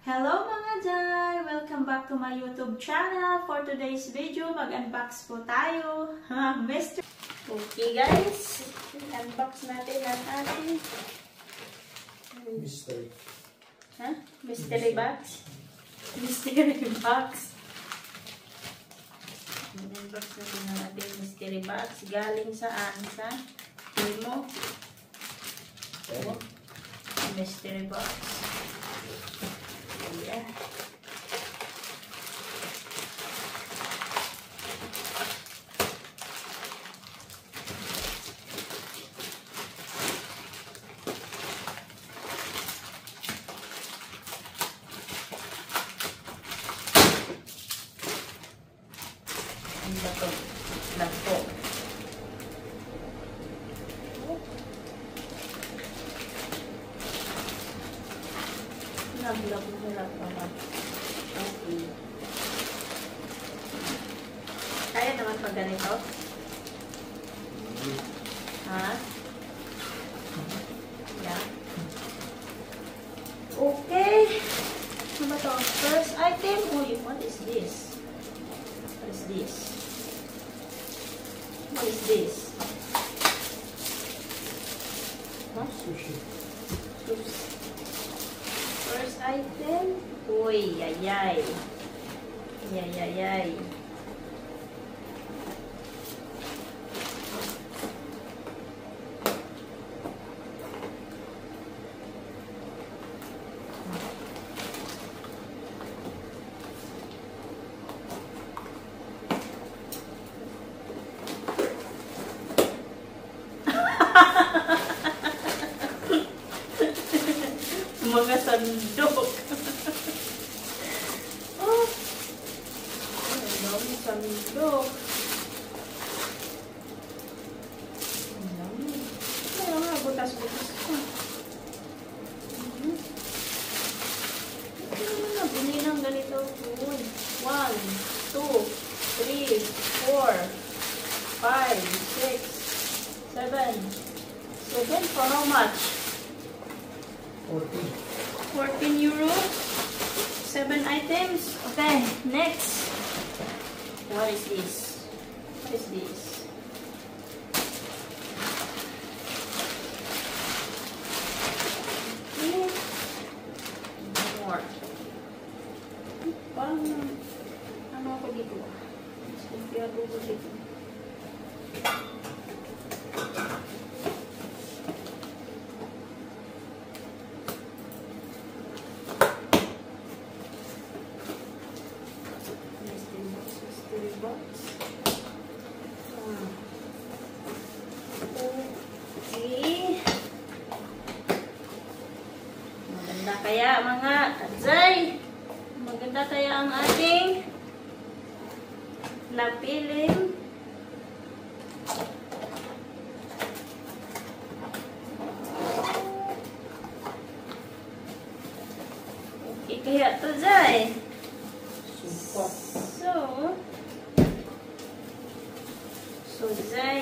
Hello mga Jai! Welcome back to my YouTube channel. For today's video, mag-unbox po tayo. Mr. Okay guys, unbox natin ang ating Mystery. Mystery box. Mystery box. Unbox natin ang ating mystery box. Galing saan? Sa Timo. Mystery box. Yeah. Ang bato. Lapo. Nagulap naman. Okay. Kaya naman pag ganito? Ha? Yeah. Okay. Ano ba ito? First item. Uy, what is this? What is this? What is this? Huh? Sushi. Sushi. First item. Uy, ayay. Ayay. Mga sandok. Oh. Ang dami sandok. Ang dami. Ay, mga butas-butas pa. Ano na, bili ng ganito. 1, 2, 3, 4, 5, 6, 7. 7 for how much? 14 euro. 7 items. Okay, next. What is this? What is this? Okay. More. Parang ano ako dito? Kumpiyado ko dito. Okay. Maganda kaya mga Jai. Maganda kaya ang ating napiling okay kaya to Jai. So Jai,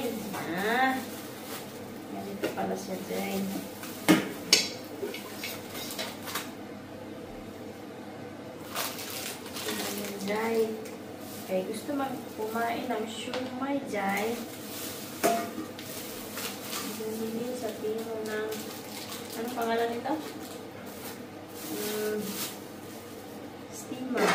ganito pala siya Jai. Jai, kaya gusto kumain ng shumai Jai. Bumili sa Timo ng ano pangalan nito? Steamer.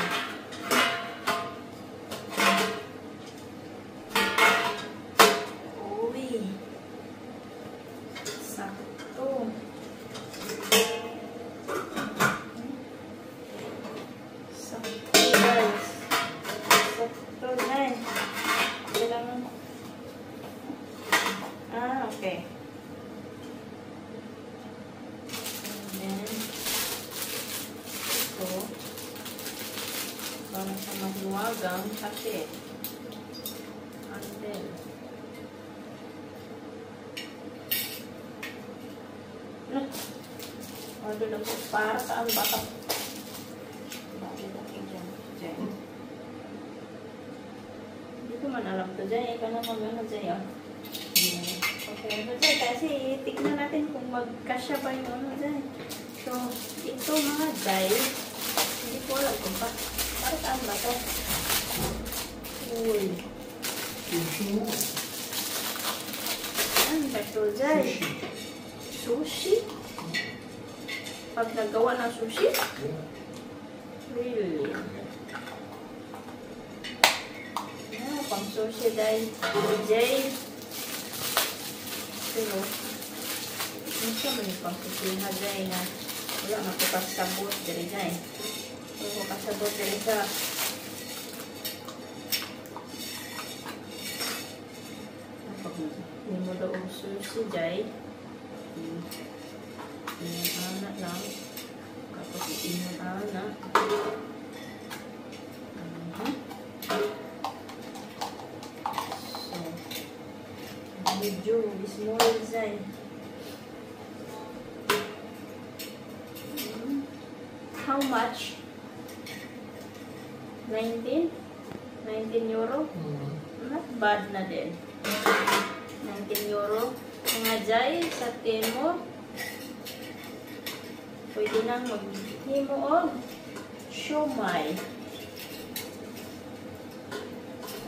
Okay. And then, ito, para sa mahiwagang kape. And then, order lang po para saan baka. Bakit ako dyan? Hindi ko man alam to dyan. Ikaw na mag-ano dyan. Okay, kasi tignan natin kung magkasya ba yung ano dyan. So, ito mga guys, Hindi ko alam kung pa. Para saan ba to? Uy. Sushi. Ano ba ito, Jai? Sushi? Pag nagawa ng sushi? Yeah. Really? Pang sushi dahil Jay. Pero, hindi siya man yung pang sushi na Jay na wala makapasabot dali Jay. Wala makapasabot dali sa hindi mo daw ang sushi Jay. Iyan anak lang. Kapag iyan anak. Medyo small design. How much? 19? 19 euro? Not bad na din. 19 euro. Mga Jai, sa Temo, pwede nang maghimo og siomai.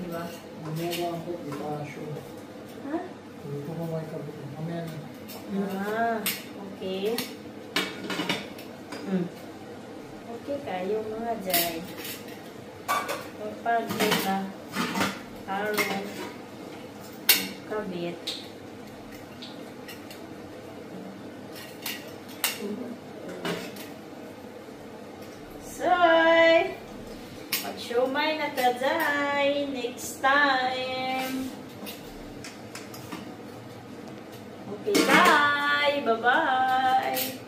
Diba? Mamaya ako, ipasyo. Ha? Hindi ko mamaya kabit. Mamaya na. Okay. Okay kayo mga Jai. Kapag na araw kabit. Soy! Mag-siomai na ta Jai. Next time. Okay, bye! Bye-bye!